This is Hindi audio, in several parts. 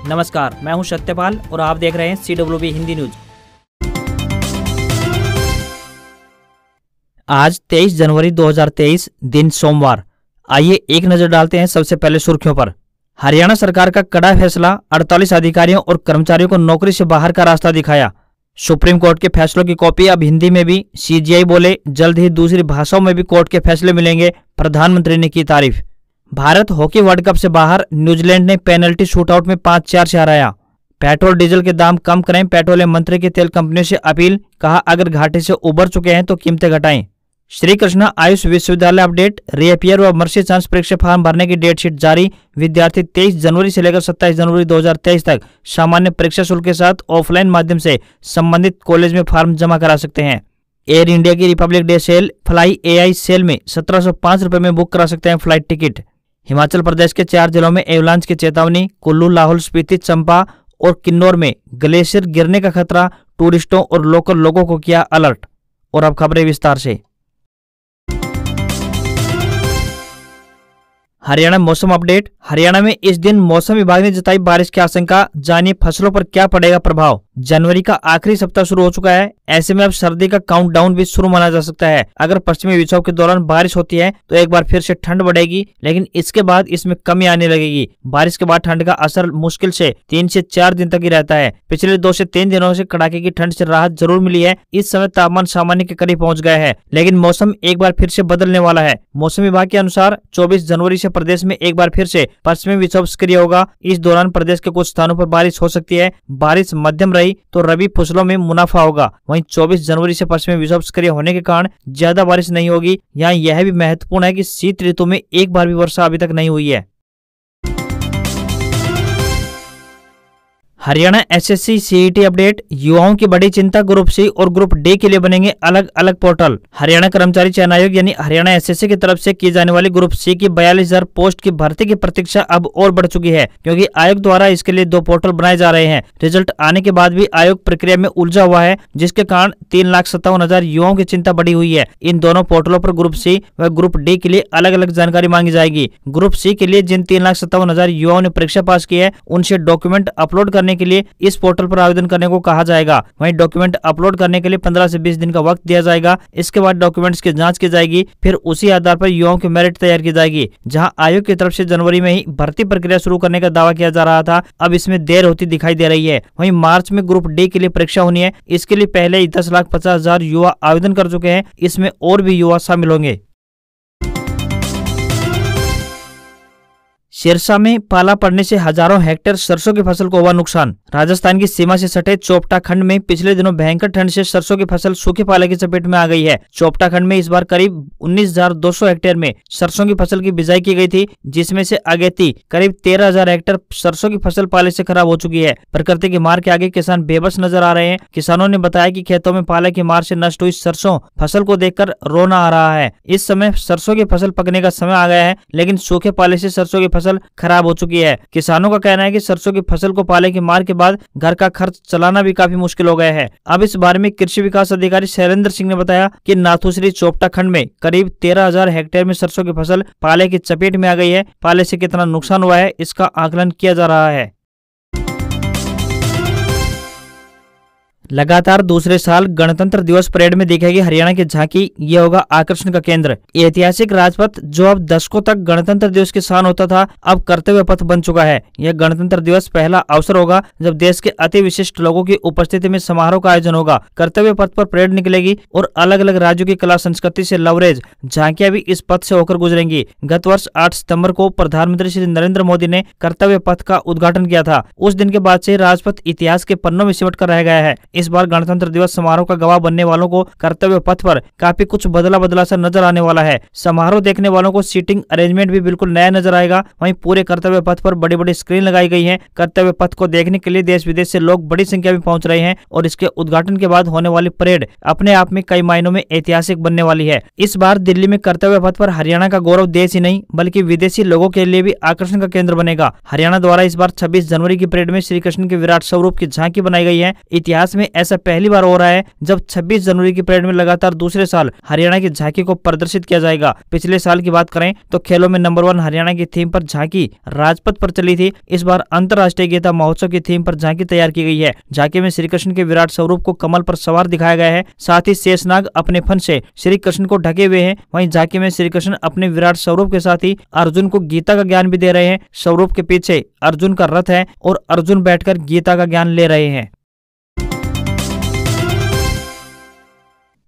नमस्कार, मैं हूं सत्यपाल और आप देख रहे हैं CWB हिंदी न्यूज। आज 23 जनवरी 2023 दिन सोमवार। आइए एक नजर डालते हैं सबसे पहले सुर्खियों पर। हरियाणा सरकार का कड़ा फैसला, 48 अधिकारियों और कर्मचारियों को नौकरी से बाहर का रास्ता दिखाया। सुप्रीम कोर्ट के फैसलों की कॉपी अब हिंदी में भी। CGI बोले जल्द ही दूसरी भाषाओं में भी कोर्ट के फैसले मिलेंगे, प्रधानमंत्री ने की तारीफ। भारत हॉकी वर्ल्ड कप से बाहर, न्यूजीलैंड ने पेनल्टी शूटआउट में 5-4 से हराया। पेट्रोल डीजल के दाम कम करें, पेट्रोलियम मंत्री की तेल कंपनियों से अपील, कहा अगर घाटे से उबर चुके हैं तो कीमतें घटाएं। श्री कृष्णा आयुष विश्वविद्यालय अपडेट, रीअपियर व मर्सी चांस परीक्षा फॉर्म भरने की डेट शीट जारी। विद्यार्थी 23 जनवरी से लेकर 27 जनवरी 2023 तक सामान्य परीक्षा शुल्क के साथ ऑफलाइन माध्यम से संबंधित कॉलेज में फॉर्म जमा करा सकते हैं। एयर इंडिया की republic day sale, fly AI sale में 1705 रुपए में बुक करा सकते हैं फ्लाइट टिकट। हिमाचल प्रदेश के 4 जिलों में एवलांच की चेतावनी, कुल्लू, लाहौल स्पीति, चंबा और किन्नौर में ग्लेशियर गिरने का खतरा, टूरिस्टों और लोकल लोगों को किया अलर्ट। और अब खबरें विस्तार से। हरियाणा मौसम अपडेट। हरियाणा में इस दिन मौसम विभाग ने जताई बारिश की आशंका, जानिए फसलों पर क्या पड़ेगा प्रभाव। जनवरी का आखिरी सप्ताह शुरू हो चुका है, ऐसे में अब सर्दी का काउंटडाउन भी शुरू माना जा सकता है। अगर पश्चिमी विक्षोभ के दौरान बारिश होती है तो एक बार फिर से ठंड बढ़ेगी, लेकिन इसके बाद इसमें कमी आने लगेगी। बारिश के बाद ठंड का असर मुश्किल से 3 से 4 दिन तक ही रहता है। पिछले 2 से 3 दिनों से कड़ाके की ठंड से राहत जरूर मिली है। इस समय तापमान सामान्य के करीब पहुंच गया है, लेकिन मौसम एक बार फिर से बदलने वाला है। मौसम विभाग के अनुसार 24 जनवरी से प्रदेश में एक बार फिर से पश्चिमी विक्षोभ सक्रिय होगा। इस दौरान प्रदेश के कुछ स्थानों पर बारिश हो सकती है। बारिश मध्यम रही तो रबी फसलों में मुनाफा होगा। वहीं 24 जनवरी से पश्चिमी विक्षोभ सक्रिय होने के कारण ज्यादा बारिश नहीं होगी। यहाँ यह भी महत्वपूर्ण है कि शीत ऋतु में एक बार भी वर्षा अभी तक नहीं हुई है। हरियाणा SSC CET अपडेट, युवाओं की बड़ी चिंता, ग्रुप C और ग्रुप D के लिए बनेंगे अलग अलग पोर्टल। हरियाणा कर्मचारी चयन आयोग यानी हरियाणा SSC की तरफ से की जाने वाली ग्रुप C की 42,000 पोस्ट की भर्ती की प्रतीक्षा अब और बढ़ चुकी है, क्योंकि आयोग द्वारा इसके लिए 2 पोर्टल बनाए जा रहे हैं। रिजल्ट आने के बाद भी आयोग प्रक्रिया में उलझा हुआ है, जिसके कारण 3,57,000 युवाओं की चिंता बढ़ी हुई है। इन दोनों पोर्टलों पर ग्रुप C व ग्रुप D के लिए अलग अलग जानकारी मांगी जाएगी। ग्रुप C के लिए जिन 3,57,000 युवाओं ने परीक्षा पास की है, उनसे डॉक्यूमेंट अपलोड करने के लिए इस पोर्टल पर आवेदन करने को कहा जाएगा। वहीं डॉक्यूमेंट अपलोड करने के लिए 15 से 20 दिन का वक्त दिया जाएगा। इसके बाद डॉक्यूमेंट्स की जांच की जाएगी, फिर उसी आधार पर युवाओं की मेरिट तैयार की जाएगी। जहां आयोग की तरफ से जनवरी में ही भर्ती प्रक्रिया शुरू करने का दावा किया जा रहा था, अब इसमें देर होती दिखाई दे रही है। वहीं मार्च में ग्रुप D के लिए परीक्षा होनी है। इसके लिए पहले ही 10,50,000 युवा आवेदन कर चुके हैं। इसमें और भी युवा शामिल होंगे। सिरसा में पाला पड़ने से हजारों हेक्टेयर सरसों की फसल को हुआ नुकसान। राजस्थान की सीमा से सटे चोपटा खंड में पिछले दिनों भयंकर ठंड से सरसों की फसल सूखे पाले की चपेट में आ गई है। चोपटा खंड में इस बार करीब 19,200 हेक्टेयर में सरसों की फसल की बिजाई की गई थी, जिसमें से अगेती करीब 13,000 हेक्टेयर सरसों की फसल पाले से खराब हो चुकी है। प्रकृति की मार के आगे किसान बेबस नजर आ रहे हैं। किसानों ने बताया कि खेतों में पाले की मार से नष्ट हुई सरसों फसल को देखकर रोना आ रहा है। इस समय सरसों की फसल पकने का समय आ गया है, लेकिन सूखे पाले से सरसों की फसल खराब हो चुकी है। किसानों का कहना है कि सरसों की फसल को पाले की मार के बाद घर का खर्च चलाना भी काफी मुश्किल हो गया है। अब इस बारे में कृषि विकास अधिकारी शैलेंद्र सिंह ने बताया कि नाथुश्री चोपटा खंड में करीब 13,000 हेक्टेयर में सरसों की फसल पाले की चपेट में आ गई है। पाले से कितना नुकसान हुआ है, इसका आकलन किया जा रहा है। लगातार दूसरे साल गणतंत्र दिवस परेड में दिखेगी हरियाणा की झांकी, ये होगा आकर्षण का केंद्र। ऐतिहासिक राजपथ जो अब दशकों तक गणतंत्र दिवस की शान होता था, अब कर्तव्य पथ बन चुका है। यह गणतंत्र दिवस पहला अवसर होगा जब देश के अति विशिष्ट लोगों की उपस्थिति में समारोह का आयोजन होगा। कर्तव्य पथ पर परेड निकलेगी और अलग अलग राज्यों की कला संस्कृति से लवरेज झांकियां भी इस पथ से होकर गुजरेंगी। गत वर्ष 8 सितंबर को प्रधानमंत्री श्री नरेंद्र मोदी ने कर्तव्य पथ का उद्घाटन किया था। उस दिन के बाद से राजपथ इतिहास के पन्नों में सिमट कर रह गया है। इस बार गणतंत्र दिवस समारोह का गवाह बनने वालों को कर्तव्य पथ पर काफी कुछ बदला सा नजर आने वाला है। समारोह देखने वालों को सीटिंग अरेंजमेंट भी बिल्कुल नया नजर आएगा। वहीं पूरे कर्तव्य पथ पर बड़ी बड़ी स्क्रीन लगाई गई है। कर्तव्य पथ को देखने के लिए देश विदेश से लोग बड़ी संख्या में पहुंच रहे हैं और इसके उद्घाटन के बाद होने वाली परेड अपने आप में कई मायनों में ऐतिहासिक बनने वाली है। इस बार दिल्ली में कर्तव्य पथ पर हरियाणा का गौरव देश ही नहीं बल्कि विदेशी लोगों के लिए भी आकर्षण का केंद्र बनेगा। हरियाणा द्वारा इस बार 26 जनवरी की परेड में श्री कृष्ण के विराट स्वरूप की झांकी बनाई गई है। इतिहास में ऐसा पहली बार हो रहा है जब 26 जनवरी की परेड में लगातार दूसरे साल हरियाणा की झांकी को प्रदर्शित किया जाएगा। पिछले साल की बात करें तो खेलों में नंबर 1 हरियाणा की थीम पर झांकी राजपथ पर चली थी। इस बार अंतर्राष्ट्रीय गीता महोत्सव की थीम पर झांकी तैयार की गई है। झांकी में श्री कृष्ण के विराट स्वरूप को कमल पर सवार दिखाया गया है। साथ ही शेषनाग अपने फन से श्री कृष्ण को ढके हुए हैं। वहीं झांकी में श्री कृष्ण अपने विराट स्वरूप के साथ ही अर्जुन को गीता का ज्ञान भी दे रहे हैं। स्वरूप के पीछे अर्जुन का रथ है और अर्जुन बैठकर गीता का ज्ञान ले रहे हैं।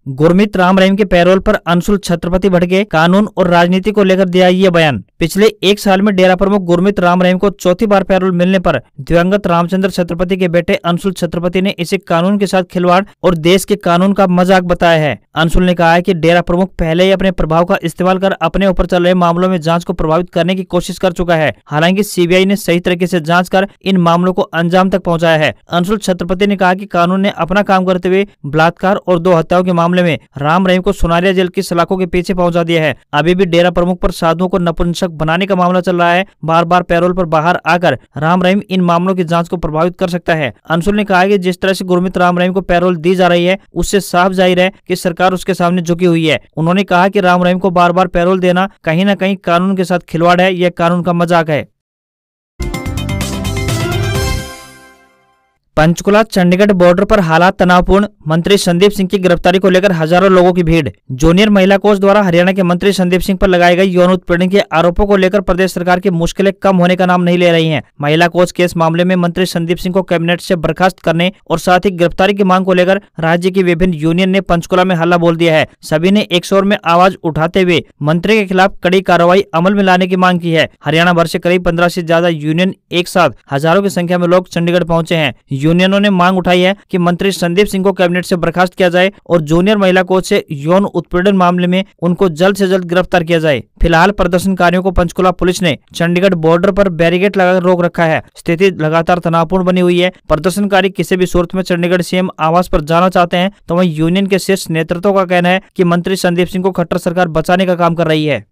गुरमीत राम रहीम के पैरोल पर अंशुल छत्रपति भड़के, कानून और राजनीति को लेकर दिया ये बयान। पिछले एक साल में डेरा प्रमुख गुरमीत राम रहीम को चौथी बार पैरोल मिलने पर दिवंगत रामचंद्र छत्रपति के बेटे अंशुल छत्रपति ने इसे कानून के साथ खिलवाड़ और देश के कानून का मजाक बताया है। अंशुल ने कहा है कि डेरा प्रमुख पहले ही अपने प्रभाव का इस्तेमाल कर अपने ऊपर चल रहे मामलों में जांच को प्रभावित करने की कोशिश कर चुका है। हालांकि सीबीआई ने सही तरीके से जांच कर इन मामलों को अंजाम तक पहुंचाया है। अंशुल छत्रपति ने कहा कि कानून ने अपना काम करते हुए बलात्कार और 2 हत्याओं के मामले में राम रहीम को सुनारिया जेल की सलाखों के पीछे पहुंचा दिया है। अभी भी डेरा प्रमुख पर साधुओं को नपुंसक बनाने का मामला चल रहा है। बार बार पैरोल पर बाहर आकर राम रहीम इन मामलों की जांच को प्रभावित कर सकता है। अंशुल ने कहा कि जिस तरह से गुरमीत राम रहीम को पैरोल दी जा रही है उससे साफ जाहिर है कि सरकार उसके सामने झुकी हुई है। उन्होंने कहा कि राम रहीम को बार बार पैरोल देना कहीं न कहीं कानून के साथ खिलवाड़ है, यह कानून का मजाक है। पंचकुला चंडीगढ़ बॉर्डर पर हालात तनावपूर्ण, मंत्री संदीप सिंह की गिरफ्तारी को लेकर हजारों लोगों की भीड़। जूनियर महिला कोच द्वारा हरियाणा के मंत्री संदीप सिंह पर लगाए गए यौन उत्पीड़न के आरोपों को लेकर प्रदेश सरकार की मुश्किलें कम होने का नाम नहीं ले रही हैं। महिला कोच केस मामले में मंत्री संदीप सिंह को कैबिनेट से बर्खास्त करने और साथ ही गिरफ्तारी की मांग को लेकर राज्य की विभिन्न यूनियन ने पंचकुला में हल्ला बोल दिया है। सभी ने एक स्वर में आवाज उठाते हुए मंत्री के खिलाफ कड़ी कार्रवाई अमल में लाने की मांग की है। हरियाणा भर से करीब 15 से ज्यादा यूनियन एक साथ हजारों की संख्या में लोग चंडीगढ़ पहुंचे हैं। यूनियनों ने मांग उठाई है कि मंत्री संदीप सिंह को कैबिनेट से बर्खास्त किया जाए और जूनियर महिला कोच से यौन उत्पीड़न मामले में उनको जल्द से जल्द गिरफ्तार किया जाए। फिलहाल प्रदर्शनकारियों को पंचकुला पुलिस ने चंडीगढ़ बॉर्डर पर बैरिकेड लगाकर रोक रखा है। स्थिति लगातार तनावपूर्ण बनी हुई है। प्रदर्शनकारी किसी भी सूरत में चंडीगढ़ सीएम आवास पर जाना चाहते हैं तो वहीं यूनियन के शीर्ष नेतृत्व का कहना है कि मंत्री संदीप सिंह को खट्टर सरकार बचाने का काम कर रही है।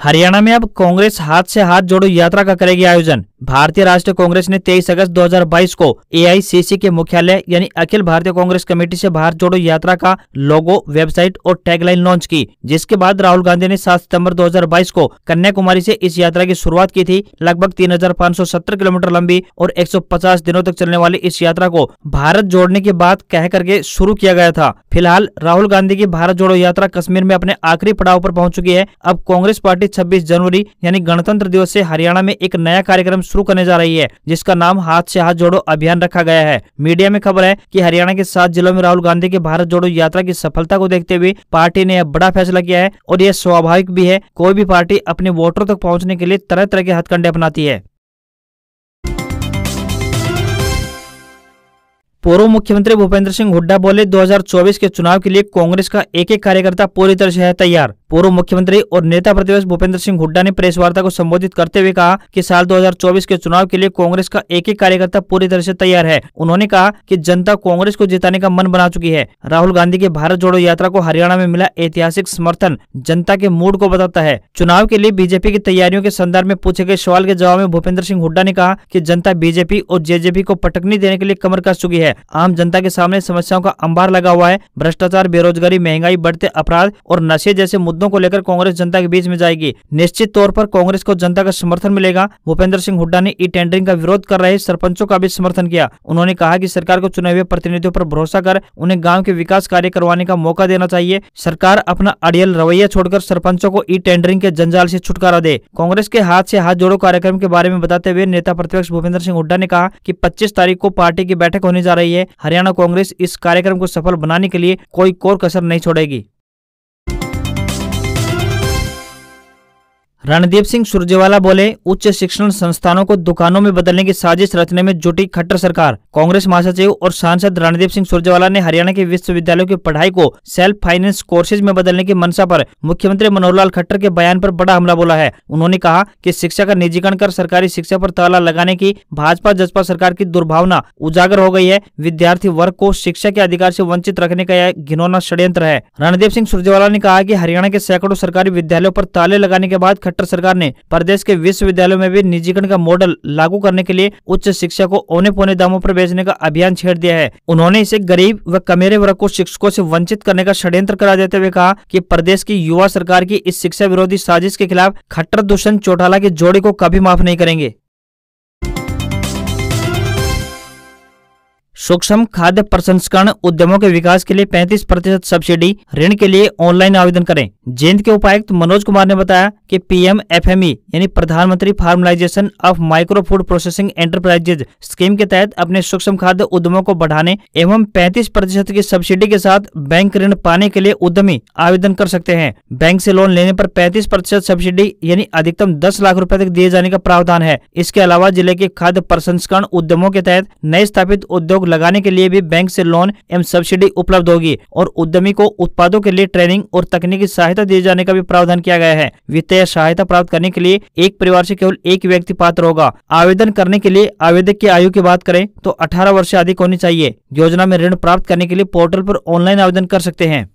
हरियाणा में अब कांग्रेस हाथ से हाथ जोड़ो यात्रा का करेगी आयोजन। भारतीय राष्ट्रीय कांग्रेस ने 23 अगस्त 2022 को एआईसीसी के मुख्यालय यानी अखिल भारतीय कांग्रेस कमेटी से भारत जोड़ो यात्रा का लोगो, वेबसाइट और टैगलाइन लॉन्च की, जिसके बाद राहुल गांधी ने 7 सितंबर 2022 को कन्याकुमारी से इस यात्रा की शुरुआत की थी। लगभग 3570 किलोमीटर लंबी और 150 दिनों तक चलने वाली इस यात्रा को भारत जोड़ने की बात कह करके शुरू किया गया था। फिलहाल राहुल गांधी की भारत जोड़ो यात्रा कश्मीर में अपने आखिरी पड़ाव पर पहुंच चुकी है। अब कांग्रेस पार्टी 26 जनवरी यानी गणतंत्र दिवस से हरियाणा में एक नया कार्यक्रम शुरू करने जा रही है, जिसका नाम हाथ से हाथ जोड़ो अभियान रखा गया है। मीडिया में खबर है कि हरियाणा के 7 जिलों में राहुल गांधी की भारत जोड़ो यात्रा की सफलता को देखते हुए पार्टी ने यह बड़ा फैसला किया है और यह स्वाभाविक भी है। कोई भी पार्टी अपने वोटरों तक पहुंचने के लिए तरह तरह के हथकंडे अपनाती है। पूर्व मुख्यमंत्री भूपेंद्र सिंह हुड्डा बोले 2024 के चुनाव के लिए कांग्रेस का एक एक कार्यकर्ता पूरी तरह से है तैयार। पूर्व मुख्यमंत्री और नेता प्रतिपक्ष भूपेंद्र सिंह हुड्डा ने प्रेस वार्ता को संबोधित करते हुए कहा कि साल 2024 के चुनाव के लिए कांग्रेस का एक एक कार्यकर्ता पूरी तरह से तैयार है। उन्होंने कहा कि जनता कांग्रेस को जिताने का मन बना चुकी है। राहुल गांधी की भारत जोड़ो यात्रा को हरियाणा में मिला ऐतिहासिक समर्थन जनता के मूड को बताता है। चुनाव के लिए बीजेपी की तैयारियों के संदर्भ में पूछे गए सवाल के जवाब में भूपेंद्र सिंह हुड्डा ने कहा कि जनता बीजेपी और जेजेपी को पटकनी देने के लिए कमर कस चुकी है। आम जनता के सामने समस्याओं का अंबार लगा हुआ है। भ्रष्टाचार, बेरोजगारी, महंगाई, बढ़ते अपराध और नशे जैसे मुद्दों को लेकर कांग्रेस जनता के बीच में जाएगी। निश्चित तौर पर कांग्रेस को जनता का समर्थन मिलेगा। भूपेंद्र सिंह हुड्डा ने ई टेंडरिंग का विरोध कर रहे सरपंचों का भी समर्थन किया। उन्होंने कहा कि सरकार को चुने हुए प्रतिनिधियों पर भरोसा कर उन्हें गाँव के विकास कार्य करवाने का मौका देना चाहिए। सरकार अपना अड़ियल रवैया छोड़कर सरपंचों को ई टेंडरिंग के जंजाल से छुटकारा दे। कांग्रेस के हाथ से हाथ जोड़ो कार्यक्रम के बारे में बताते हुए नेता प्रतिपक्ष भूपेंद्र सिंह हुड्डा ने कहा कि 25 तारीख को पार्टी की बैठक होने जा रही है। हरियाणा कांग्रेस इस कार्यक्रम को सफल बनाने के लिए कोई कोर कसर नहीं छोड़ेगी। रणदीप सिंह सुरजेवाला बोले उच्च शिक्षण संस्थानों को दुकानों में बदलने की साजिश रचने में जुटी खट्टर सरकार। कांग्रेस महासचिव और सांसद रणदीप सिंह सुरजेवाला ने हरियाणा के विश्वविद्यालयों की पढ़ाई को सेल्फ फाइनेंस कोर्सेज में बदलने की मंशा पर मुख्यमंत्री मनोहर लाल खट्टर के बयान पर बड़ा हमला बोला है। उन्होंने कहा कि शिक्षा का निजीकरण कर सरकारी शिक्षा पर ताला लगाने की भाजपा जसपा सरकार की दुर्भावना उजागर हो गई है। विद्यार्थी वर्ग को शिक्षा के अधिकार से वंचित रखने का यह घिनौना षड्यंत्र है। रणदीप सिंह सुरजेवाला ने कहा कि हरियाणा के सैकड़ों सरकारी विद्यालयों पर ताले लगाने के बाद खट्टर सरकार ने प्रदेश के विश्वविद्यालयों में भी निजीकरण का मॉडल लागू करने के लिए उच्च शिक्षा को औने पौने दामों पर बेचने का अभियान छेड़ दिया है। उन्होंने इसे गरीब व कमेरे वर्ग को शिक्षकों से वंचित करने का षड्यंत्र करार देते हुए कहा कि प्रदेश की युवा सरकार की इस शिक्षा विरोधी साजिश के खिलाफ खट्टर दुष्यंत चौटाला की जोड़ी को कभी माफ नहीं करेंगे। सूक्ष्म खाद्य प्रसंस्करण उद्यमों के विकास के लिए 35% सब्सिडी ऋण के लिए ऑनलाइन आवेदन करें। जींद के उपायुक्त मनोज कुमार ने बताया कि PMFME यानी Pradhan Mantri formalisation of micro food processing enterprises scheme के तहत अपने सूक्ष्म खाद्य उद्यमों को बढ़ाने एवं 35% की सब्सिडी के साथ बैंक ऋण पाने के लिए उद्यमी आवेदन कर सकते हैं। बैंक से लोन लेने पर 35% सब्सिडी यानी अधिकतम 10 लाख रुपए तक दिए जाने का प्रावधान है। इसके अलावा जिले के खाद्य प्रसंस्करण उद्यमों के तहत नए स्थापित उद्योग लगाने के लिए भी बैंक से लोन एवं सब्सिडी उपलब्ध होगी और उद्यमी को उत्पादों के लिए ट्रेनिंग और तकनीकी सहायता दिए जाने का भी प्रावधान किया गया है। वित्तीय सहायता प्राप्त करने के लिए एक परिवार से केवल एक व्यक्ति पात्र होगा। आवेदन करने के लिए आवेदक की आयु की बात करें तो 18 वर्ष से अधिक होनी चाहिए। योजना में ऋण प्राप्त करने के लिए पोर्टल पर ऑनलाइन आवेदन कर सकते हैं।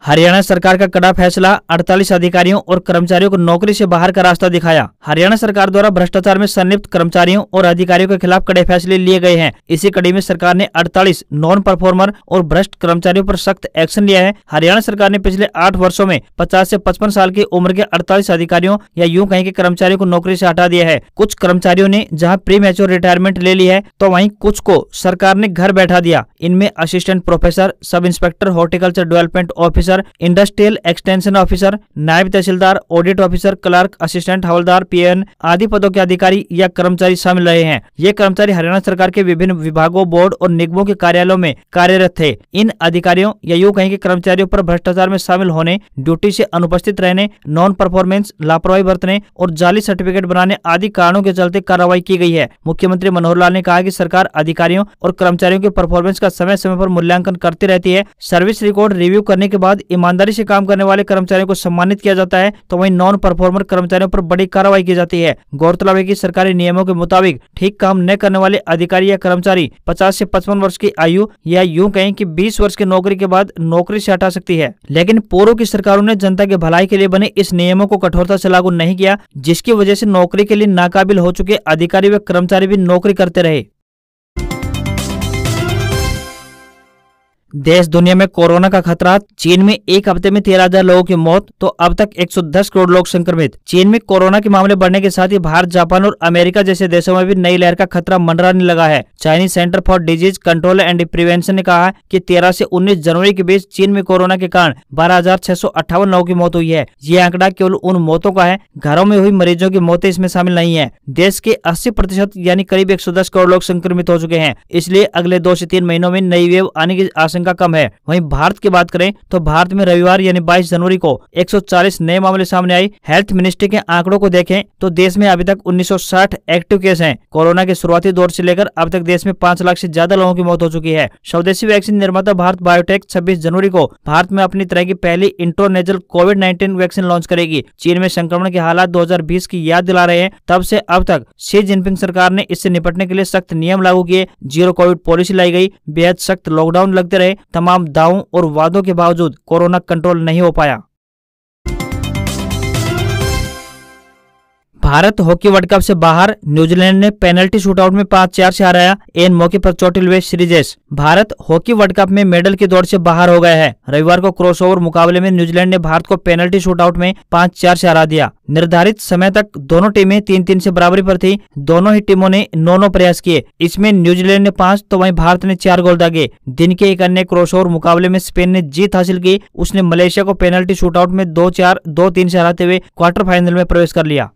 हरियाणा सरकार का कड़ा फैसला, 48 अधिकारियों और कर्मचारियों को नौकरी से बाहर का रास्ता दिखाया। हरियाणा सरकार द्वारा भ्रष्टाचार में संलिप्त कर्मचारियों और अधिकारियों के खिलाफ कड़े फैसले लिए गए हैं। इसी कड़ी में सरकार ने 48 नॉन परफॉर्मर और भ्रष्ट कर्मचारियों पर सख्त एक्शन लिया है। हरियाणा सरकार ने पिछले 8 वर्षों में 50 से 55 साल की उम्र के 48 अधिकारियों या यूं कहें कि कर्मचारियों को नौकरी से हटा दिया है। कुछ कर्मचारियों ने जहाँ प्री मैच्योर रिटायरमेंट ले ली है तो वहीं कुछ को सरकार ने घर बैठा दिया। इनमें assistant professor, sub inspector, horticulture development officer, industrial extension officer, नायब तहसीलदार, ऑडिट ऑफिसर, क्लर्क, असिस्टेंट हवलदार, PN आदि पदों के अधिकारी या कर्मचारी शामिल रहे हैं। ये कर्मचारी हरियाणा सरकार के विभिन्न विभागों, बोर्ड और निगमों के कार्यालयों में कार्यरत थे। इन अधिकारियों या यूं कहें कि कर्मचारियों पर भ्रष्टाचार में शामिल होने, ड्यूटी से अनुपस्थित रहने, नॉन परफॉर्मेंस, लापरवाही बरतने और जाली सर्टिफिकेट बनाने आदि कारणों के चलते कार्रवाई की गई है। मुख्यमंत्री मनोहर लाल ने कहा कि सरकार अधिकारियों और कर्मचारियों के परफॉर्मेंस का समय समय पर मूल्यांकन करती रहती है। सर्विस रिकॉर्ड रिव्यू करने के बाद ईमानदारी से काम करने वाले कर्मचारियों को सम्मानित किया जाता है तो वहीं नॉन परफॉर्मर कर्मचारियों पर बड़ी कार्रवाई की जाती है। गौरतलब है कि सरकारी नियमों के मुताबिक ठीक काम न करने वाले अधिकारी या कर्मचारी 50 से 55 वर्ष की आयु या यूं कहें कि 20 वर्ष की नौकरी के बाद नौकरी से हटा सकती है। लेकिन पूर्व की सरकारों ने जनता के भलाई के लिए बने इस नियमों को कठोरता से लागू नहीं किया, जिसकी वजह से नौकरी के लिए नाकाबिल हो चुके अधिकारी व कर्मचारी भी नौकरी करते रहे। देश दुनिया में कोरोना का खतरा, चीन में एक हफ्ते में 13,000 लोगों की मौत तो अब तक 110 करोड़ लोग संक्रमित। चीन में कोरोना के मामले बढ़ने के साथ ही भारत, जापान और अमेरिका जैसे देशों में भी नई लहर का खतरा मंडराने लगा है। Chinese centre for disease control and prevention ने कहा है कि 13 से 19 जनवरी के बीच चीन में कोरोना के कारण 12,658 लोगों की मौत हुई है। ये आंकड़ा केवल उन मौतों का है, घरों में हुई मरीजों की मौतें इसमें शामिल नहीं है। देश के 80% यानी करीब 110 करोड़ लोग संक्रमित हो चुके हैं। इसलिए अगले 2 से 3 महीनों में नई वेव आने की आशंका का कम है। वहीं भारत की बात करें तो भारत में रविवार यानी 22 जनवरी को 140 नए मामले सामने आई। हेल्थ मिनिस्ट्री के आंकड़ों को देखें तो देश में अभी तक 1960 एक्टिव केस हैं। कोरोना के शुरुआती दौर से लेकर अब तक देश में 5 लाख से ज्यादा लोगों की मौत हो चुकी है। स्वदेशी वैक्सीन निर्माता भारत बायोटेक 26 जनवरी को भारत में अपनी तरह की पहली इंट्रोनेजल कोविड-19 वैक्सीन लॉन्च करेगी। चीन में संक्रमण के हालात 2020 की याद दिला रहे हैं। तब से अब तक शी जिनपिंग सरकार ने इससे निपटने के लिए सख्त नियम लागू किए, जीरो कोविड पॉलिसी लाई गई, बेहद सख्त लॉकडाउन लगते रहे। तमाम दावों और वादों के बावजूद कोरोना कंट्रोल नहीं हो पाया। भारत हॉकी वर्ल्ड कप से बाहर, न्यूजीलैंड ने पेनल्टी शूटआउट में 5-4 से हराया। एन मौके पर चोटिल हुए Sreejesh. Bharat hockey world cup में मेडल की दौड़ से बाहर हो गया है। रविवार को क्रॉसओवर मुकाबले में न्यूजीलैंड ने भारत को पेनल्टी शूटआउट में 5-4 से हरा दिया। निर्धारित समय तक दोनों टीमें 3-3 से बराबरी पर थी। दोनों ही टीमों ने 9-9 प्रयास किए। इसमें न्यूजीलैंड ने 5 तो वहीं भारत ने 4 गोल दागे। दिन के एक अन्य क्रॉसओवर मुकाबले में स्पेन ने जीत हासिल की। उसने मलेशिया को पेनल्टी शूटआउट में 2-4, 2-3 से हराते हुए क्वार्टर फाइनल में प्रवेश कर लिया।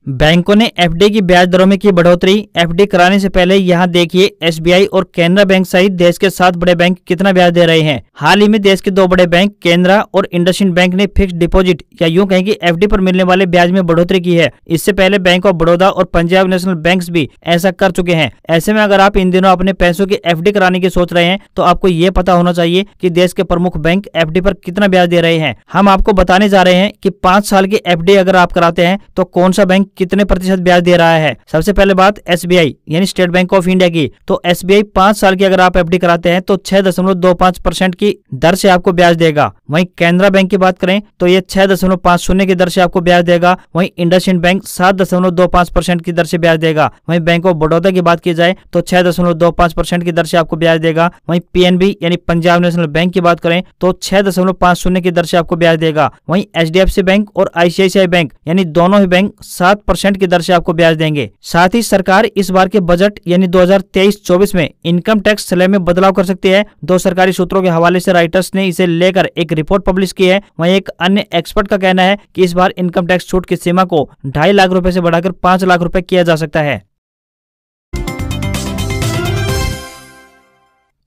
बैंकों ने एफडी की ब्याज दरों में की बढ़ोतरी। एफडी कराने से पहले यहां देखिए एसबीआई और केनरा बैंक सहित देश के 7 बड़े बैंक कितना ब्याज दे रहे हैं। हाल ही में देश के 2 बड़े बैंक केनरा और इंडसइंड बैंक ने फिक्स्ड डिपॉजिट या यूं कहें कि एफडी पर मिलने वाले ब्याज में बढ़ोतरी की है। इससे पहले बैंक ऑफ बड़ौदा और पंजाब नेशनल बैंक्स भी ऐसा कर चुके हैं। ऐसे में अगर आप इन दिनों अपने पैसों की एफडी कराने की सोच रहे हैं तो आपको ये पता होना चाहिए कि देश के प्रमुख बैंक एफडी पर कितना ब्याज दे रहे हैं। हम आपको बताने जा रहे हैं कि 5 साल की एफडी अगर आप कराते हैं तो कौन सा बैंक कितने प्रतिशत ब्याज दे रहा है। सबसे पहले बात SBI यानी स्टेट बैंक ऑफ इंडिया की। तो SBI 5 साल की अगर आप FD कराते हैं तो 6.25% की दर से आपको ब्याज देगा। वहीं कैनरा बैंक की बात करें तो ये 6.50 की दर से आपको ब्याज देगा। वहीं इंडसइंड बैंक 7.25% की दर से ब्याज देगा। वहीं बैंक ऑफ बड़ौदा की बात की जाए तो 6.25% की दर से आपको ब्याज देगा। वहीं PNB यानी पंजाब नेशनल बैंक की बात करें तो 6.50 की दर से आपको ब्याज देगा। वहीं HDFC बैंक और ICICI बैंक यानी दोनों ही बैंक 7% की दर से आपको ब्याज देंगे। साथ ही सरकार इस बार के बजट यानी 2023-24 में इनकम टैक्स स्लैब में बदलाव कर सकती है। 2 सरकारी सूत्रों के हवाले से राइटर्स ने इसे लेकर एक रिपोर्ट पब्लिश की है। वहीं एक अन्य एक्सपर्ट का कहना है कि इस बार इनकम टैक्स छूट की सीमा को 2.5 लाख रुपए से बढ़ाकर 5 लाख रुपए किया जा सकता है।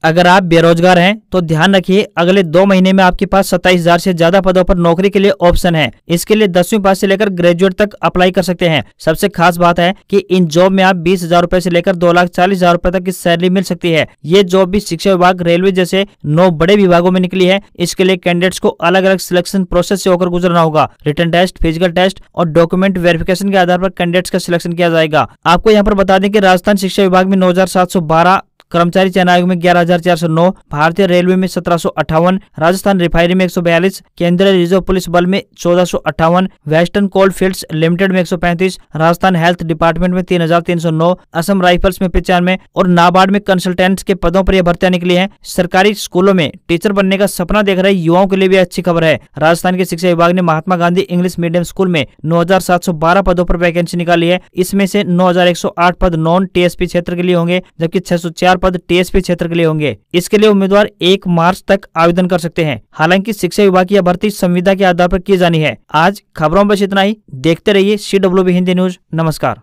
अगर आप बेरोजगार हैं तो ध्यान रखिए, अगले 2 महीने में आपके पास 27,000 से ज्यादा पदों पर नौकरी के लिए ऑप्शन है। इसके लिए 10वीं पास से लेकर ग्रेजुएट तक अप्लाई कर सकते हैं। सबसे खास बात है कि इन जॉब में आप 20,000 रुपए से लेकर 2,40,000 रुपए तक की सैलरी मिल सकती है। ये जॉब भी शिक्षा विभाग, रेलवे जैसे 9 बड़े विभागों में निकली है। इसके लिए कैंडिडेट्स को अलग अलग सिलेक्शन प्रोसेस से होकर गुजरना होगा। रिटन टेस्ट, फिजिकल टेस्ट और डॉक्यूमेंट वेरिफिकेशन के आधार पर कैंडिडेट्स का सिलेक्शन किया जाएगा। आपको यहाँ पर बता दें कि राजस्थान शिक्षा विभाग में 9,712, कर्मचारी चयन आयोग में 11,409, भारतीय रेलवे में 1,758, राजस्थान रिफाइनरी में 142, केंद्रीय रिजर्व पुलिस बल में 1,458, वेस्टर्न कोल्ड फील्ड्स लिमिटेड में 135, राजस्थान हेल्थ डिपार्टमेंट में 3,309, असम राइफल्स में 95 और नाबार्ड में कंसल्टेंट्स के पदों पर यह भर्तियां निकली हैं। सरकारी स्कूलों में टीचर बनने का सपना देख रहे युवाओं के लिए भी अच्छी खबर है। राजस्थान के शिक्षा विभाग ने Mahatma Gandhi English medium school में 9,712 पदों पर वैकेंसी निकाली है। इसमें से 9,108 पद नॉन TSP क्षेत्र के लिए होंगे, जबकि 604 पद TSP क्षेत्र के लिए होंगे। इसके लिए उम्मीदवार 1 मार्च तक आवेदन कर सकते हैं। हालांकि शिक्षा विभाग की यह भर्ती संविदा के आधार पर की जानी है। आज खबरों में बस इतना ही। देखते रहिए CWB हिंदी न्यूज। नमस्कार।